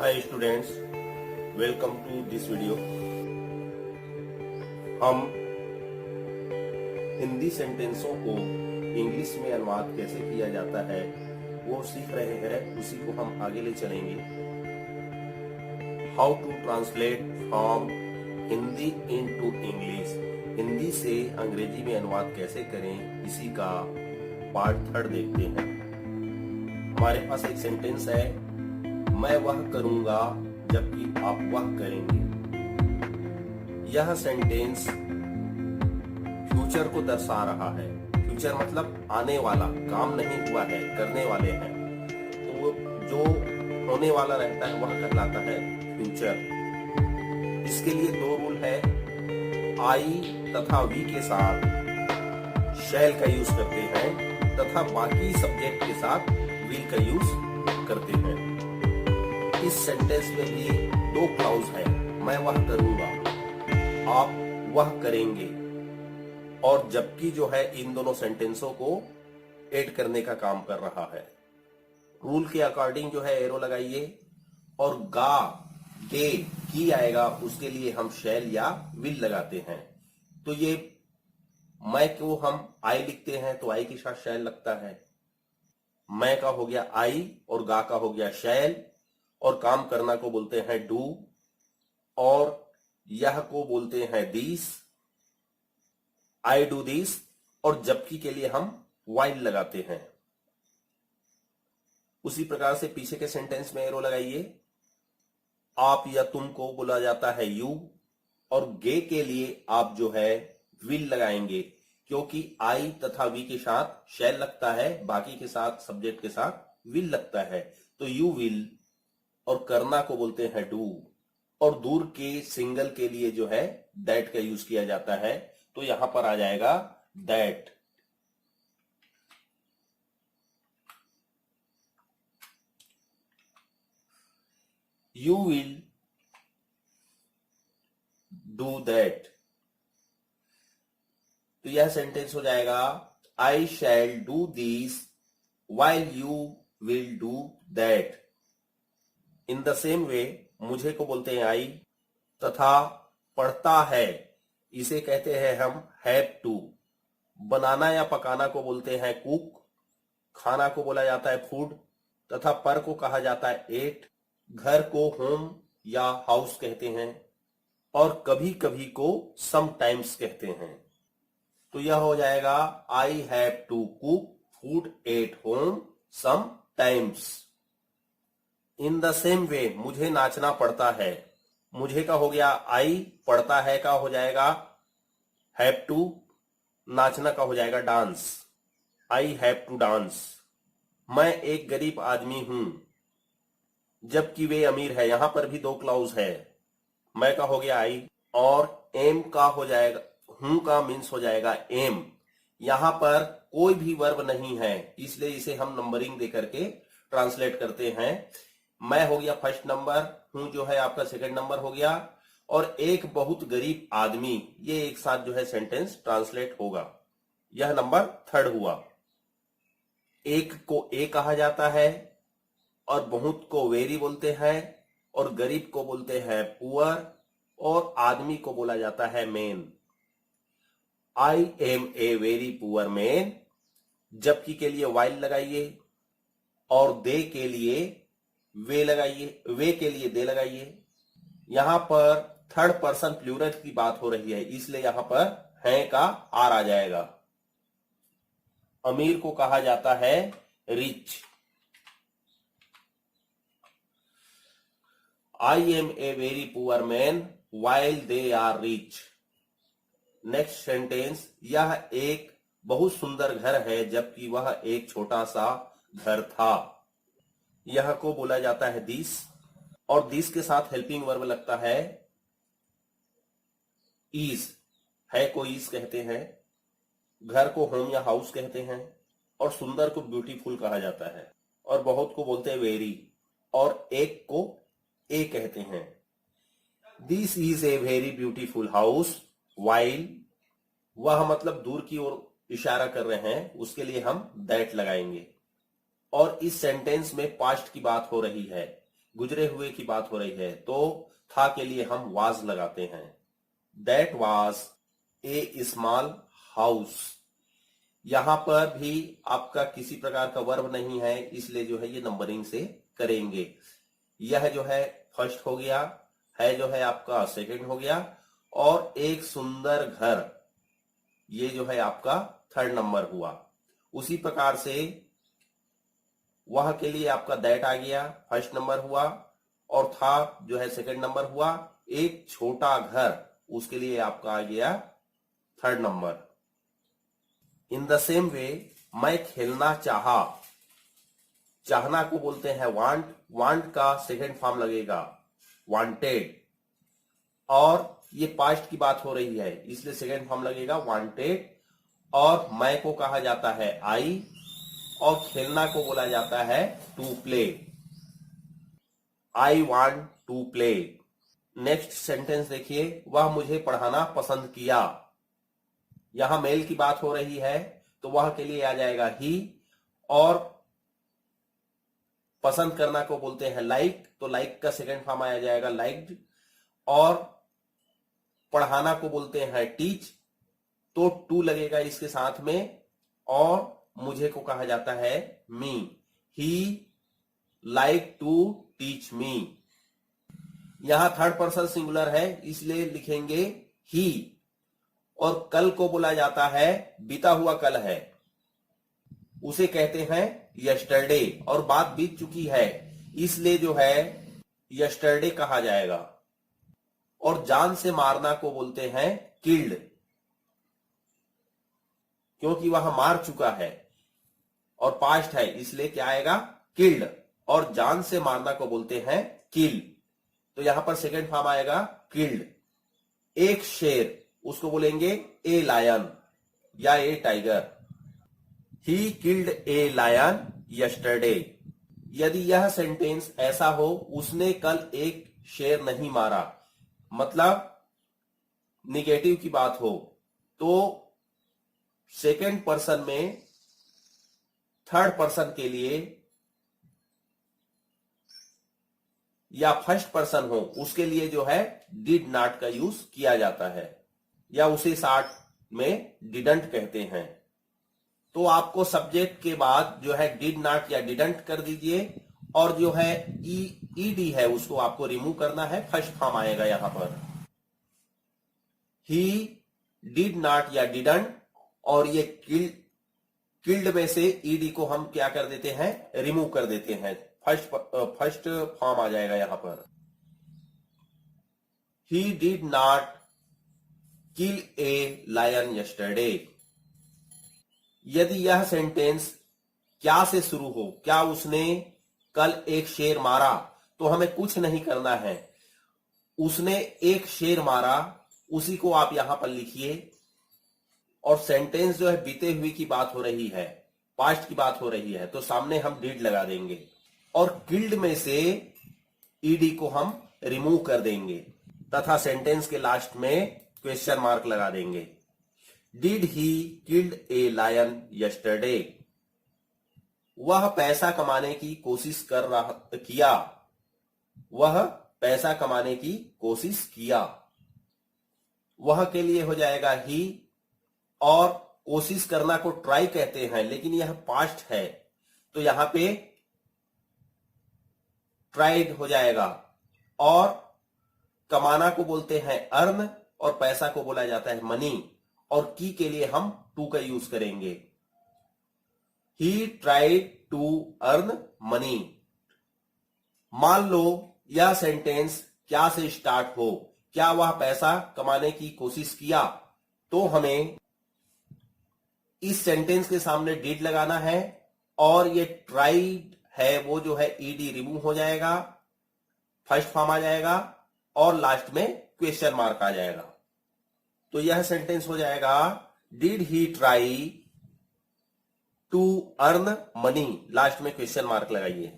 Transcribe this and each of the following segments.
Hi students, welcome to this video. हम हिंदी सेंटेंसों को English में अनुवाद कैसे किया जाता है वो सीख रहे हैं, उसी को हम आगे ले चलेंगे। How to translate from Hindi into English, Hindi से अंग्रेजी में अनुवाद कैसे करें, इसी का पार्ट 3 देखते हैं। हमारे पास एक सेंटेंस है, मैं वह करूंगा जबकि आप वह करेंगे। यह सेंटेंस फ्यूचर को दर्शा रहा है। फ्यूचर मतलब आने वाला, काम नहीं हुआ है, करने वाले हैं। तो जो होने वाला रहता है वह कहलाता है फ्यूचर। इसके लिए 2 रूल है। आई तथा वी के साथ शैल का यूज करते हैं तथा बाकी सब्जेक्ट के साथ विल का यूज करते हैं। इस सेंटेंस में भी 2 क्लाउज है, मैं वह करूंगा, आप वह करेंगे, और जबकि जो है इन दोनों सेंटेंसों को ऐड करने का काम कर रहा है। रूल के अकॉर्डिंग जो है एरो लगाइए, और गा दे की आएगा उसके लिए हम शैल या विल लगाते हैं। तो ये मैं को हम आई लिखते हैं तो आई के साथ शैल लगता है। मैं का हो गया आई और गा का हो गया शैल, और काम करना को बोलते हैं डू, और यह को बोलते हैं दिस, आई डू दिस, और जबकि के लिए हम व्हाइल लगाते हैं। उसी प्रकार से पीछे के सेंटेंस में एरो लगाइए। आप या तुम को बोला जाता है यू, और गे के लिए आप जो है विल लगाएंगे, क्योंकि आई तथा वी के साथ शैल लगता है, बाकी के साथ सब्जेक्ट के साथ विल लगता है। तो यू विल, और करना को बोलते हैं डू, और दूर के सिंगल के लिए जो है दैट का यूज किया जाता है। तो यहां पर आ जाएगा that. You will do that. तो यह सेंटेंस हो जाएगा, I shall do this while you will do that. In the same way मुझे को बोलते हैं आई, तथा पढ़ता है इसे कहते हैं हम हैव टू। बनाना या पकाना को बोलते हैं कुक, खाना को बोला जाता है फूड, तथा पर को कहा जाता है एट। घर को होम या हाउस कहते हैं, और कभी कभी को समटाइम्स कहते हैं। तो यह हो जाएगा, I have to cook food at home sometimes. In the same way मुझे नाचना पड़ता है। मुझे का हो गया आई, पड़ता है का हो जाएगा हैव टू, नाचना का हो जाएगा dance, I have to dance. मैं एक गरीब आदमी हूं जबकि वे अमीर है। यहां पर भी 2 क्लाउज है। मैं का हो गया आई, और एम का हो जाएगा, हूं का मीन्स हो जाएगा एम। यहां पर कोई भी वर्ब नहीं है, इसलिए इसे हम नंबरिंग दे करके ट्रांसलेट करते हैं। मैं हो गया फर्स्ट नंबर, हूं जो है आपका सेकंड नंबर हो गया, और एक बहुत गरीब आदमी, ये एक साथ जो है सेंटेंस ट्रांसलेट होगा। यह नंबर 3 हुआ। एक को ए कहा जाता है, और बहुत को वेरी बोलते हैं, और गरीब को बोलते हैं पुअर, और आदमी को बोला जाता है man. I am a very poor man. जबकि के लिए व्हाइल लगाइए, और दे के लिए वे लगाइए, वे के लिए दे लगाइए। यहां पर 3rd पर्सन प्लूरल की बात हो रही है, इसलिए यहां पर है का आर आ जाएगा। अमीर को कहा जाता है rich. I am a very poor man while they are rich. Next sentence, यह एक बहुत सुंदर घर है जबकि वह एक छोटा सा घर था। यह को बोला जाता है दिस, और दिस के साथ हेल्पिंग वर्ब लगता है इज। है को इज कहते हैं, घर को होम या हाउस कहते हैं, और सुंदर को ब्यूटीफुल कहा जाता है, और बहुत को बोलते हैं वेरी, और एक को ए कहते हैं। This is a very beautiful house while, वह मतलब दूर की ओर इशारा कर रहे हैं, उसके लिए हम दैट लगाएंगे। और इस सेंटेंस में पास्ट की बात हो रही है, गुजरे हुए की बात हो रही है, तो था के लिए हम वाज लगाते हैं। That was a small house. यहां पर भी आपका किसी प्रकार का वर्ब नहीं है, इसलिए जो है ये नंबरिंग से करेंगे। यह जो है फर्स्ट हो गया, है जो है आपका सेकंड हो गया, और एक सुंदर घर, ये जो है आपका थर्ड नंबर हुआ। उसी प्रकार से वह के लिए आपका दैट आ गया, फर्स्ट नंबर हुआ, और था जो है सेकंड नंबर हुआ। एक छोटा घर, उसके लिए आपका आ गया third number. In the same वे, मैं खेलना चाहा, चाहना को बोलते हैं वांट, वांट का सेकंड फॉर्म लगेगा वांटेड, और ये पास्ट की बात हो रही है इसलिए सेकंड फॉर्म लगेगा वांटेड। और मैं को कहा जाता है आई, और खेलना को बोला जाता है to play. I want to play. Next sentence देखिए, वह मुझे पढ़ाना पसंद किया। यहां मेल की बात हो रही है तो वह के लिए आ जाएगा ही, और पसंद करना को बोलते हैं लाइक, तो लाइक का सेकंड फॉर्म आ जाएगा लाइक्ड। और पढ़ाना को बोलते हैं टीच, तो टू लगेगा इसके साथ में, और मुझे को कहा जाता है मी। ही लाइक टू टीच मी। यहां थर्ड पर्सन सिंगुलर है इसलिए लिखेंगे ही, और कल को बोला जाता है बीता हुआ कल है, उसे कहते हैं यस्टरडे, और बात बीत चुकी है इसलिए जो है यस्टरडे कहा जाएगा। और जान से मारना को बोलते हैं किल्ड, क्योंकि वह मार चुका है और पास्ट है इसलिए क्या आएगा किल्ड, और जान से मारना को बोलते हैं किल, तो यहां पर सेकंड फॉर्म आएगा किल्ड। एक शेर, उसको बोलेंगे ए लायन या a tiger. He killed a lion yesterday. यदि यह सेंटेंस ऐसा हो, उसने कल एक शेर नहीं मारा, मतलब निगेटिव की बात हो, तो सेकेंड पर्सन में थर्ड पर्सन के लिए या फर्स्ट पर्सन हो उसके लिए जो है डिड नॉट का यूज किया जाता है, या उसे शॉर्ट में डिडंट कहते हैं। तो आपको सब्जेक्ट के बाद जो है डिड नॉट या डिडंट कर दीजिए, और जो है ईडी है उसको आपको रिमूव करना है, फर्स्ट फॉर्म आएगा यहां पर ही डिड नॉट या डिडंट, और ये किल्ड में से ईडी को हम क्या कर देते हैं रिमूव कर देते हैं, फर्स्ट फॉर्म आ जाएगा यहां पर he did not kill a lion yesterday. यदि यह सेंटेंस क्या से शुरू हो, क्या उसने कल एक शेर मारा, तो हमें कुछ नहीं करना है, उसने एक शेर मारा उसी को आप यहां पर लिखिए, और सेंटेंस जो है बीते हुए की बात हो रही है, पास्ट की बात हो रही है, तो सामने हम डिड लगा देंगे, और किल्ड में से ईडी को हम रिमूव कर देंगे, तथा सेंटेंस के लास्ट में क्वेश्चन मार्क लगा देंगे। Did he killed a lion yesterday. वह पैसा कमाने की कोशिश कर रहा किया, वह पैसा कमाने की कोशिश किया। वह के लिए हो जाएगा ही, और कोशिश करना को ट्राई कहते हैं लेकिन यह पास्ट है तो यहां पे ट्राइड हो जाएगा, और कमाना को बोलते हैं अर्न, और पैसा को बोला जाता है मनी, और की के लिए हम टू का यूज करेंगे। He tried to earn money. मान लो यह सेंटेंस क्या से स्टार्ट हो, क्या वह पैसा कमाने की कोशिश किया, तो हमें इस सेंटेंस के सामने डिड लगाना है, और ये ट्राइड है वो जो है ईडी रिमूव हो जाएगा, फर्स्ट फॉर्म आ जाएगा, और लास्ट में क्वेश्चन मार्क आ जाएगा। तो यह सेंटेंस हो जाएगा did he try to earn money, last में क्वेश्चन मार्क लगाइए।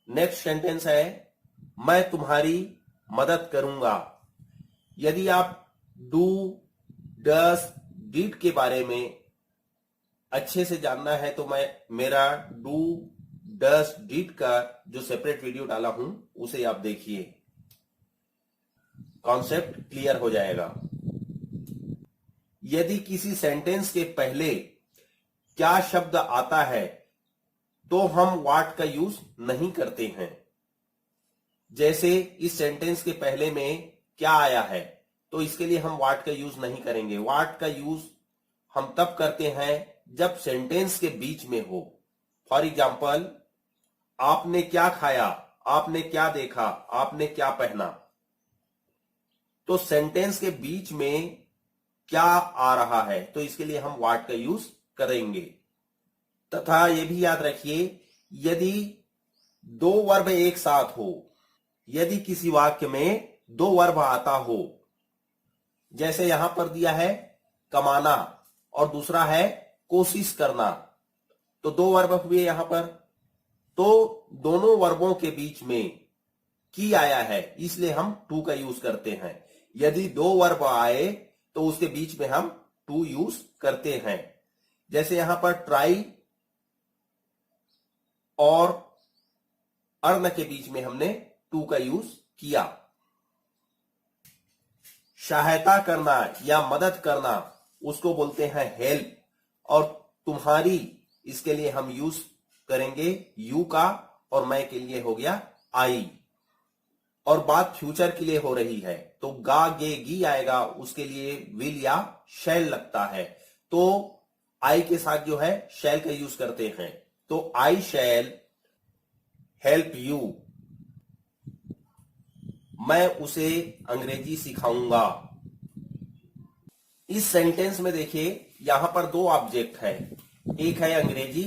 नेक्स्ट सेंटेंस है मैं तुम्हारी मदद करूंगा। यदि आप डू, डस, डिड के बारे में अच्छे से जानना है तो मैं मेरा डू, डस, डिड का जो सेपरेट वीडियो डाला हूं उसे आप देखिए, कॉन्सेप्ट क्लियर हो जाएगा। यदि किसी सेंटेंस के पहले क्या शब्द आता है तो हम व्हाट का यूज नहीं करते हैं। जैसे इस सेंटेंस के पहले में क्या आया है तो इसके लिए हम व्हाट का यूज नहीं करेंगे। व्हाट का यूज हम तब करते हैं जब सेंटेंस के बीच में हो। फॉर एग्जाम्पल, आपने क्या खाया, आपने क्या देखा, आपने क्या पहना। तो सेंटेंस के बीच में क्या आ रहा है तो इसके लिए हम व्हाट का यूज करेंगे। तथा यह भी याद रखिए, यदि दो वर्ब एक साथ हो, यदि किसी वाक्य में दो वर्ब आता हो, जैसे यहां पर दिया है कमाना और दूसरा है कोशिश करना, तो दो वर्ब हुए यहां पर, तो दोनों वर्बों के बीच में की आया है, इसलिए हम टू का यूज करते हैं। यदि दो वर्ब आए तो उसके बीच में हम टू यूज करते हैं। जैसे यहां पर ट्राई और अर्न के बीच में हमने टू का यूज किया। सहायता करना या मदद करना उसको बोलते हैं हेल्प, और तुम्हारी इसके लिए हम यूज करेंगे यू का, और मैं के लिए हो गया आई। और बात फ्यूचर के लिए हो रही है तो गा गे गी आएगा, उसके लिए विल या शैल लगता है, तो आई के साथ जो है शैल का यूज करते हैं। तो आई शैल हेल्प यू, मैं उसे अंग्रेजी सिखाऊंगा। इस सेंटेंस में देखिए यहां पर दो ऑब्जेक्ट है, एक है अंग्रेजी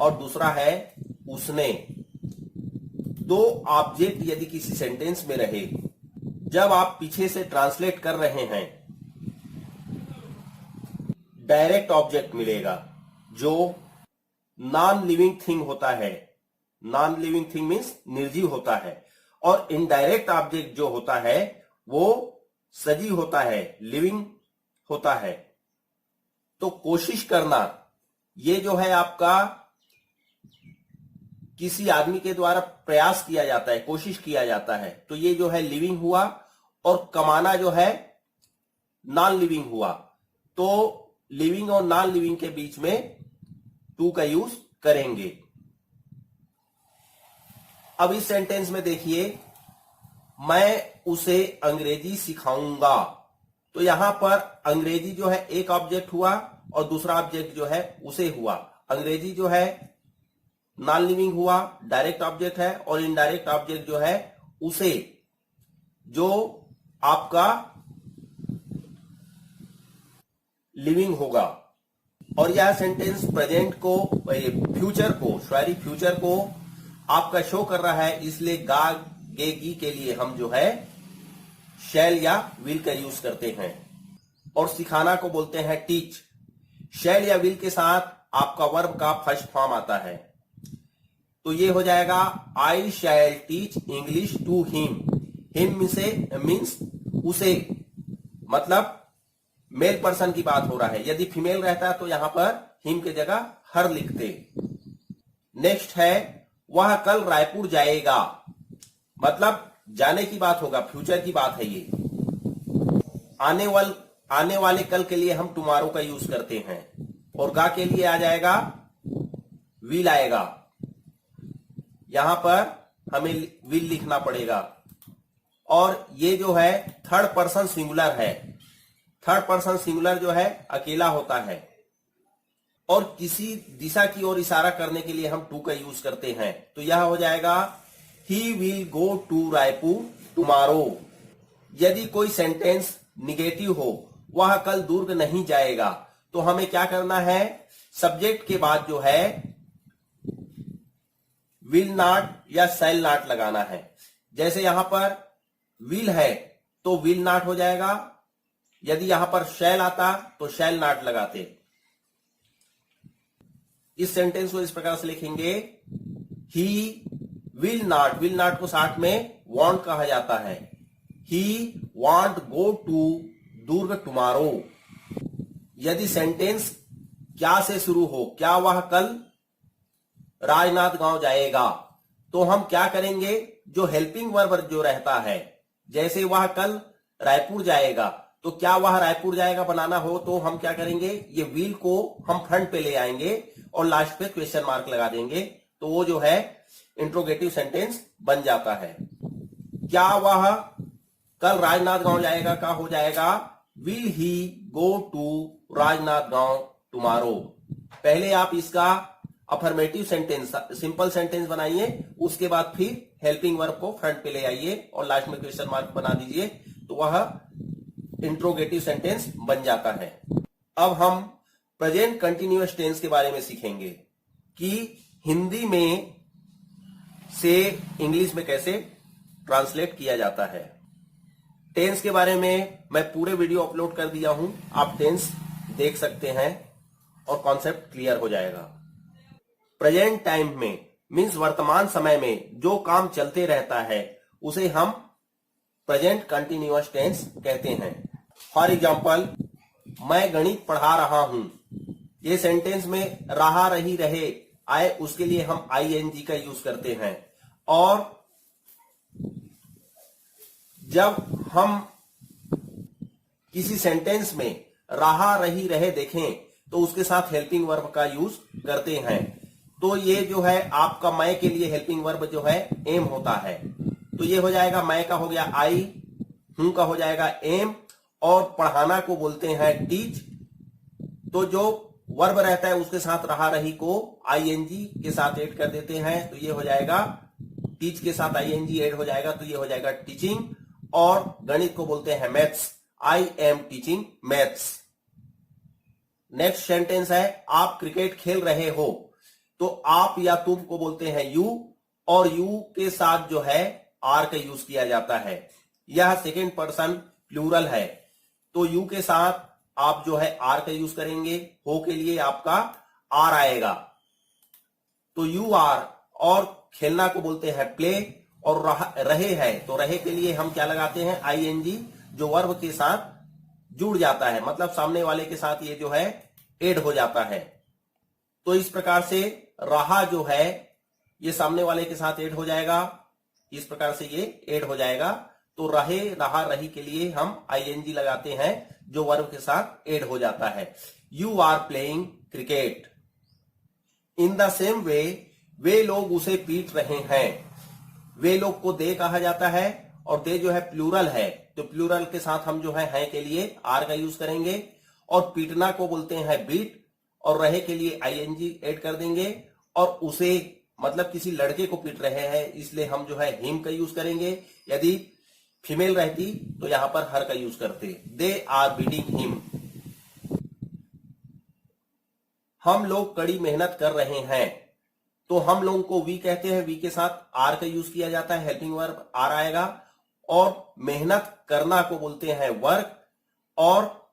और दूसरा है उसने। दो ऑब्जेक्ट यदि किसी सेंटेंस में रहे, जब आप पीछे से ट्रांसलेट कर रहे हैं, डायरेक्ट ऑब्जेक्ट मिलेगा जो नॉन लिविंग थिंग होता है। नॉन लिविंग थिंग मीन्स निर्जीव होता है, और इनडायरेक्ट ऑब्जेक्ट जो होता है वो सजीव होता है, लिविंग होता है। तो कोशिश करना, ये जो है आपका किसी आदमी के द्वारा प्रयास किया जाता है, कोशिश किया जाता है, तो ये जो है लिविंग हुआ, और कमाना जो है नॉन लिविंग हुआ। तो लिविंग और नॉन लिविंग के बीच में टू का यूज करेंगे। अब इस सेंटेंस में देखिए, मैं उसे अंग्रेजी सिखाऊंगा, तो यहां पर अंग्रेजी जो है एक ऑब्जेक्ट हुआ और दूसरा ऑब्जेक्ट जो है उसे हुआ। अंग्रेजी जो है नॉन लिविंग हुआ, डायरेक्ट ऑब्जेक्ट है, और इनडायरेक्ट ऑब्जेक्ट जो है उसे, जो आपका लिविंग होगा। और यह सेंटेंस प्रेजेंट को, फ्यूचर को आपका शो कर रहा है, इसलिए गा गे गी के लिए हम जो है शैल या विल का यूज करते हैं। और सिखाना को बोलते हैं टीच। शैल या विल के साथ आपका वर्ब का फर्स्ट फॉर्म आता है, तो ये हो जाएगा I shall teach English to him. Him से मीन्स उसे, मतलब मेल पर्सन की बात हो रहा है। यदि फीमेल रहता तो यहां पर हिम के जगह हर लिखते। नेक्स्ट है वह कल रायपुर जाएगा, मतलब जाने की बात होगा, फ्यूचर की बात है ये। आने वाले कल के लिए हम टुमारो का यूज करते हैं, और गा के लिए आ जाएगा विल आएगा, यहां पर हमें विल लिखना पड़ेगा। और ये जो है थर्ड पर्सन सिंगुलर है। थर्ड पर्सन सिंगुलर जो है अकेला होता है, और किसी दिशा की ओर इशारा करने के लिए हम टू का यूज करते हैं, तो यह हो जाएगा he will go to Raipur tomorrow. यदि कोई सेंटेंस निगेटिव हो, वह कल दुर्ग नहीं जाएगा, तो हमें क्या करना है, सब्जेक्ट के बाद जो है विल नॉट या शैल नॉट लगाना है। जैसे यहां पर विल है तो विल नॉट हो जाएगा, यदि यहां पर शैल आता तो शैल नॉट लगाते। इस सेंटेंस को इस प्रकार से लिखेंगे, ही विल नॉट को साथ में वांट कहा जाता है। He want go to Durg tomorrow. यदि सेंटेंस क्या से शुरू हो, क्या वह कल राजनाथ गांव जाएगा, तो हम क्या करेंगे, जो हेल्पिंग वर्ब जो रहता है, जैसे वह कल रायपुर जाएगा, तो क्या वह रायपुर जाएगा बनाना हो तो हम क्या करेंगे, ये विल को हम फ्रंट पे ले आएंगे और लास्ट पे क्वेश्चन मार्क लगा देंगे, तो वो जो है इंट्रोगेटिव सेंटेंस बन जाता है। क्या वह कल राजनाथ गांव जाएगा का हो जाएगा will he go to Rajnandgaon tomorrow. पहले आप इसका अफर्मेटिव सेंटेंस सिंपल सेंटेंस बनाइए, उसके बाद फिर हेल्पिंग वर्ब को फ्रंट पे ले आइए और लास्ट में क्वेश्चन मार्क बना दीजिए, तो वह इंट्रोगेटिव सेंटेंस बन जाता है। अब हम प्रेजेंट कंटिन्यूअस टेंस के बारे में सीखेंगे कि हिंदी में से इंग्लिश में कैसे ट्रांसलेट किया जाता है। टेंस के बारे में मैं पूरे वीडियो अपलोड कर दिया हूं, आप टेंस देख सकते हैं और कॉन्सेप्ट क्लियर हो जाएगा। प्रेजेंट टाइम में मीन्स वर्तमान समय में जो काम चलते रहता है उसे हम प्रेजेंट कंटिन्यूअस टेंस कहते हैं। फॉर एग्जाम्पल, मैं गणित पढ़ा रहा हूं, ये सेंटेंस में रहा रही रहे आए उसके लिए हम आईएनजी का यूज करते हैं, और जब हम किसी सेंटेंस में रहा रही रहे देखें तो उसके साथ हेल्पिंग वर्ब का यूज करते हैं। तो ये जो है आपका मैं के लिए हेल्पिंग वर्ब जो है एम होता है, तो ये हो जाएगा मैं का हो गया आई, हूं का हो जाएगा एम, और पढ़ाना को बोलते हैं टीच। तो जो वर्ब रहता है उसके साथ रहा रही को आईएनजी के साथ ऐड कर देते हैं, तो ये हो जाएगा टीच के साथ आईएनजी ऐड हो जाएगा, तो ये हो जाएगा टीचिंग। और गणित को बोलते हैं maths, I am teaching maths. Next sentence है आप क्रिकेट खेल रहे हो, तो आप या तुम को बोलते हैं यू, और यू के साथ जो है आर का यूज किया जाता है। यह सेकेंड पर्सन प्लूरल है, तो यू के साथ आप जो है आर का यूज करेंगे, हो के लिए आपका आर आएगा, तो यू आर। और खेलना को बोलते हैं प्ले, और रहे है तो रहे के लिए हम क्या लगाते हैं आईएनजी, जो वर्ब के साथ जुड़ जाता है, मतलब सामने वाले के साथ ये जो है ऐड हो जाता है। तो इस प्रकार से रहा जो है ये सामने वाले के साथ ऐड हो जाएगा, इस प्रकार से ये ऐड हो जाएगा। तो रहे रहा रही के लिए हम आईएनजी लगाते हैं जो वर्ब के साथ ऐड हो जाता है। You are playing cricket. In the same way, वे लोग उसे पीट रहे हैं। वे लोग को दे कहा जाता है, और दे जो है प्लूरल है, तो प्लूरल के साथ हम जो है के लिए आर का यूज करेंगे। और पीटना को बोलते हैं बीट, और रहे के लिए आईएनजी ऐड कर देंगे। और उसे मतलब किसी लड़के को पीट रहे हैं, इसलिए हम जो है हिम का यूज करेंगे। यदि फीमेल रहती तो यहां पर हर का यूज करते, दे आर बीटिंग हिम। हम लोग कड़ी मेहनत कर रहे हैं, तो हम लोगों को वी कहते हैं, वी के साथ आर का यूज किया जाता है, हेल्पिंग वर्ब आर आएगा। और मेहनत करना को बोलते हैं वर्क, और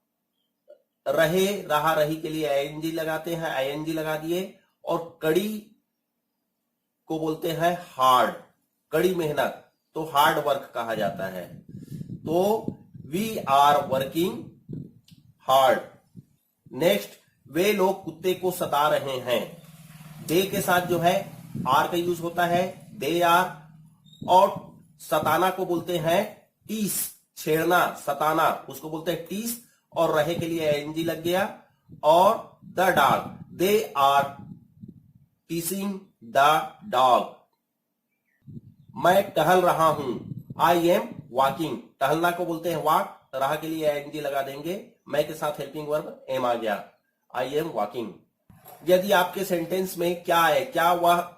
रहे रहा रही के लिए आईएनजी लगाते हैं, आईएनजी लगा दिए। और कड़ी को बोलते हैं हार्ड, कड़ी मेहनत, तो हार्ड वर्क कहा जाता है। तो we are working hard. Next, वे लोग कुत्ते को सता रहे हैं। दे के साथ जो है आर का यूज होता है, दे आर। और सताना को बोलते हैं टीस, छेड़ना, सताना, उसको बोलते हैं टीस। और रहे के लिए एनजी लग गया। और the dog, they are teasing the dog. मैं टहल रहा हूं, आई एम वॉकिंग। टहलना को बोलते हैं वॉक, रहा के लिए एनजी लगा देंगे, मैं के साथ हेल्पिंग वर्ब एम आ गया, आई एम वॉकिंग। यदि आपके सेंटेंस में क्या है, क्या वह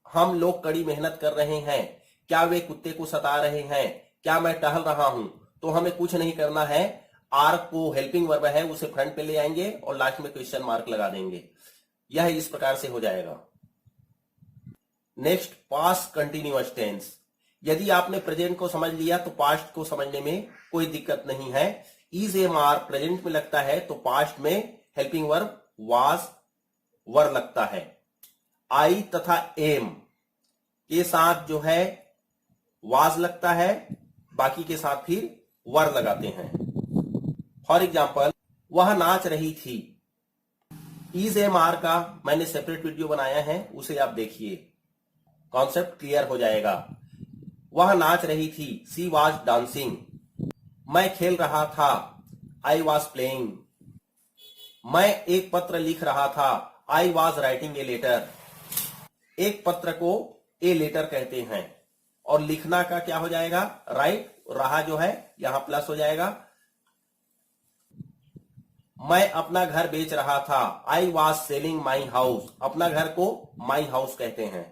हम लोग कड़ी मेहनत कर रहे हैं, क्या वे कुत्ते को सता रहे हैं, क्या मैं टहल रहा हूं, तो हमें कुछ नहीं करना है। आर को हेल्पिंग वर्ब है उसे फ्रंट पे ले आएंगे और लास्ट में क्वेश्चन मार्क लगा देंगे। यह इस प्रकार से हो जाएगा। Next, past continuous tense. यदि आपने प्रेजेंट को समझ लिया तो पास्ट को समझने में कोई दिक्कत नहीं है। इज एम आर प्रेजेंट में लगता है तो पास्ट में हेल्पिंग वर्ब वाज वर लगता है। आई तथा एम के साथ जो है वाज लगता है, बाकी के साथ फिर वर लगाते हैं। फॉर एग्जाम्पल, वह नाच रही थी, इज एम आर का मैंने सेपरेट वीडियो बनाया है, उसे आप देखिए, कॉन्सेप्ट क्लियर हो जाएगा। वह नाच रही थी, सी वॉज डांसिंग। मैं खेल रहा था, आई वॉज प्लेइंग। मैं एक पत्र लिख रहा था, I was writing a letter. एक पत्र को ए लेटर कहते हैं, और लिखना का क्या हो जाएगा, राइट। रहा जो है यहां प्लस हो जाएगा। मैं अपना घर बेच रहा था, I was selling my house. अपना घर को माई हाउस कहते हैं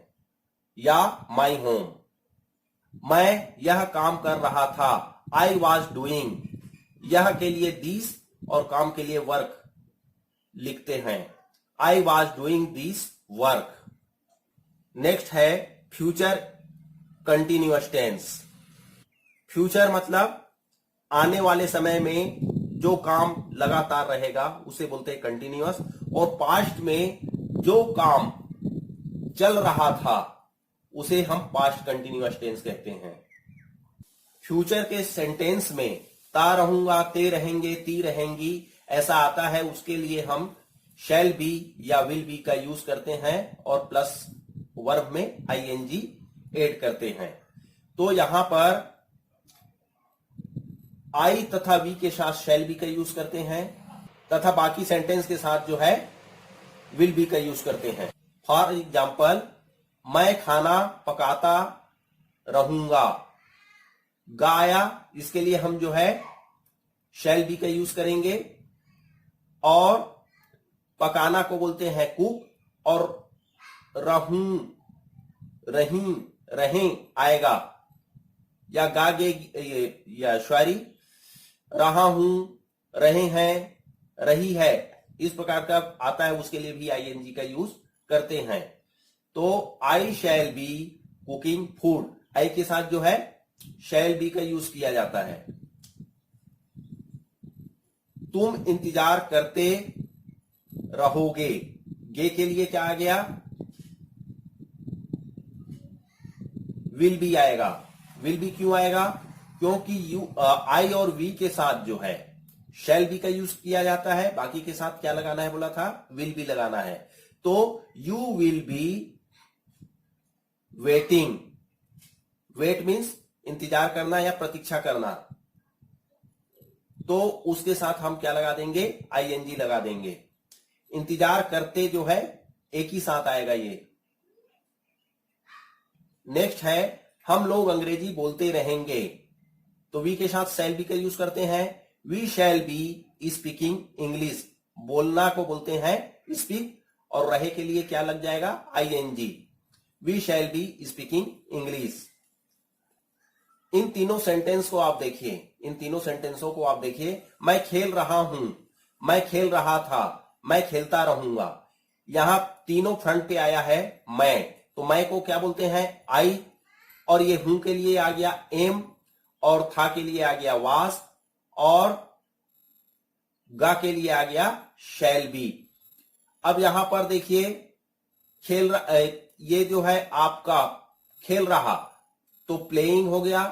या माई होम। मैं यह काम कर रहा था, आई वॉज डूइंग। यह के लिए दिस और काम के लिए वर्क लिखते हैं, I was doing this work. Next है फ्यूचर कंटिन्यूअस टेंस। फ्यूचर मतलब आने वाले समय में जो काम लगातार रहेगा उसे बोलते हैं कंटिन्यूअस, और पास्ट में जो काम चल रहा था उसे हम पास्ट कंटिन्यूअस टेंस कहते हैं। फ्यूचर के सेंटेंस में ता रहूंगा, ते रहेंगे, ती रहेंगी ऐसा आता है, उसके लिए हम शैल बी या विल बी का यूज करते हैं और प्लस वर्ब में आईएनजी ऐड करते हैं। तो यहां पर आई तथा वी के साथ शैल बी का यूज करते हैं तथा बाकी सेंटेंस के साथ जो है विल बी का यूज करते हैं। फॉर एग्जाम्पल, मैं खाना पकाता रहूंगा। गाया, इसके लिए हम जो है शैल बी का यूज करेंगे, और पकाना को बोलते हैं कुक, और रहूं, रही, रहें आएगा, या गागे या सॉरी, रहा हूं, रहे हैं, रही है, इस प्रकार का आता है, उसके लिए भी आईएनजी का यूज करते हैं। तो आई शैल बी कुकिंग फूड, आई के साथ जो है शैल बी का यूज किया जाता है। तुम इंतजार करते रहोगे, गे के लिए क्या आ गया, विल बी आएगा। विल बी क्यों आएगा, क्योंकि आई और वी के साथ जो है शैल बी का यूज किया जाता है, बाकी के साथ क्या लगाना है बोला था, विल बी लगाना है। तो you will be waiting. Wait means इंतजार करना या प्रतीक्षा करना, तो उसके साथ हम क्या लगा देंगे, आईएनजी लगा देंगे। इंतजार करते जो है एक ही साथ आएगा ये। नेक्स्ट है हम लोग अंग्रेजी बोलते रहेंगे, तो वी के साथ शैल बी का यूज करते हैं। We shall be speaking English, बोलना को बोलते हैं स्पीक, और रहे के लिए क्या लग जाएगा, ING. We shall be speaking English. इन तीनों सेंटेंस को आप देखिए, इन तीनों सेंटेंसों को आप देखिए। मैं खेल रहा हूं, मैं खेल रहा था, मैं खेलता रहूंगा। यहां तीनों फ्रंट पे आया है मैं, तो मैं को क्या बोलते हैं, आई, और ये हूं के लिए आ गया एम, और था के लिए आ गया वास, और गा के लिए आ गया शैल बी। अब यहां पर देखिए खेल ये जो है आपका खेल रहा, तो प्लेइंग हो गया,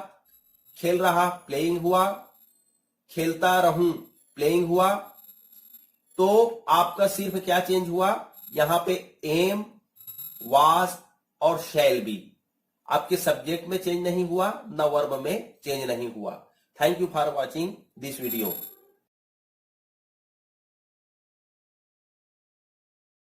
खेल रहा प्लेइंग हुआ, खेलता रहूं प्लेइंग हुआ। तो आपका सिर्फ क्या चेंज हुआ, यहां पे एम, वाज और शैल बी। आपके सब्जेक्ट में चेंज नहीं हुआ, ना वर्ब में चेंज नहीं हुआ। Thank you for watching this video.